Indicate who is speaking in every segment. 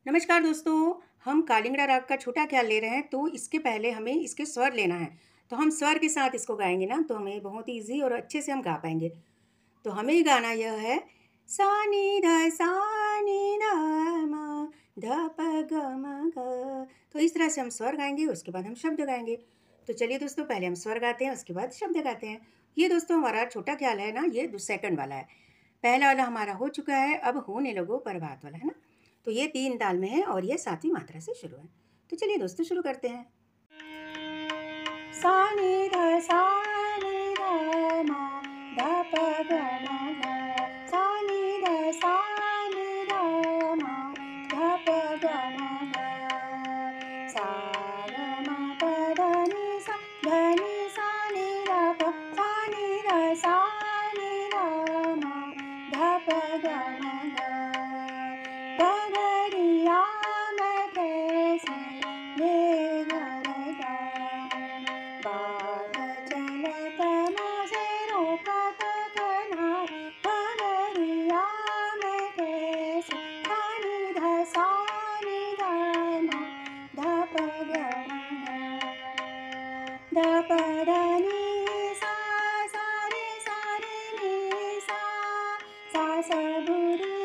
Speaker 1: नमस्कार दोस्तों। हम कालिंगड़ा राग का छोटा ख्याल ले रहे हैं, तो इसके पहले हमें इसके स्वर लेना है। तो हम स्वर के साथ इसको गाएंगे ना, तो हमें बहुत ईजी और अच्छे से हम गा पाएंगे। तो हमें गाना यह है, सा नी ध म ध प ग म ग। तो इस तरह से हम स्वर गाएंगे, उसके बाद हम शब्द गाएंगे। तो चलिए दोस्तों, पहले हम स्वर गाते हैं, उसके बाद शब्द गाते हैं। ये दोस्तों हमारा छोटा ख्याल है ना, ये सेकंड वाला है। पहला वाला हमारा हो चुका है, अब होने लगो प्रभात वाला है ना। तो ये 3 ताल में है और ये 7वीं मात्रा से शुरू है। तो चलिए दोस्तों शुरू करते हैं। सा नी ध म ध प ग म ग। सा नी ध म ध प ग म ग। सा ग म प ध नि सा ध नि सा नि ध प सा नि ध म ध प ग म ग। गगरिया में कैसे ले घर जा, बाध चलत मोसे रोकत कन्हार। गगरिया में कैसे सा नि ध म ध प ग म ग। ध प ध नि सा सा रे नि सा सा सबुरी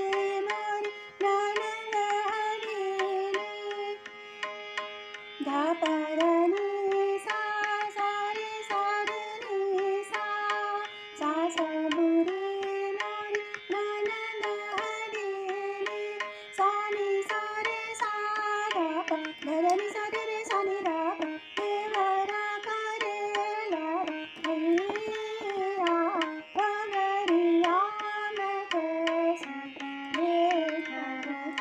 Speaker 1: मोरी ननंद हरिणी। ध प ध नि सा सा रे नि सा सा सबुरी मोरी ननंद हरिणी। सा नि सा रे सा ध प ध ध नि सा रे रे सा नि ध प देवरा करेला हैया। गगरिया में कैसे ले घर जा।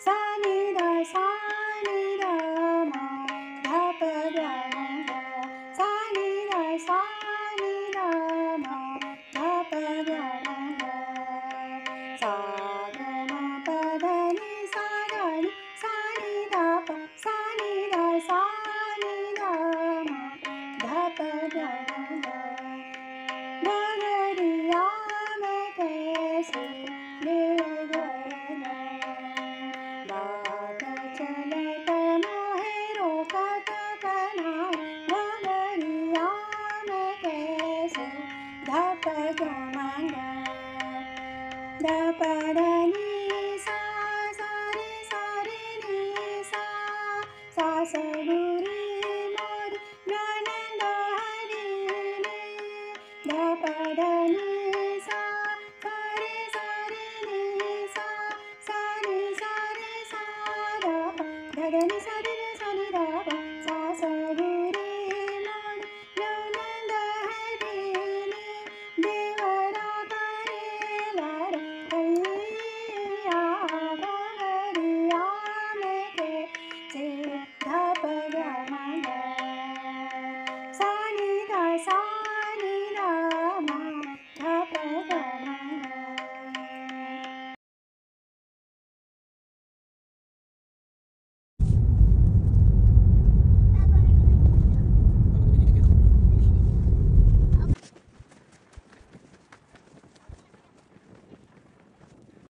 Speaker 1: सा नि ध म ध प ग म ग। सा नि ध म ध प ग म ग। सा ग म प ध नि सा ध नि सा नि ध प सा नि ध म ध प ग म ग। गगरिया में कैसे ले घर जा, बाध चलत मोहे रोकत कन्हार। गगरिया में कैसे ध प ग म ग। ध प ध नि सा सा रे नि सा सा सबुरी मोरी ननंद हरिणी। ध प ध नि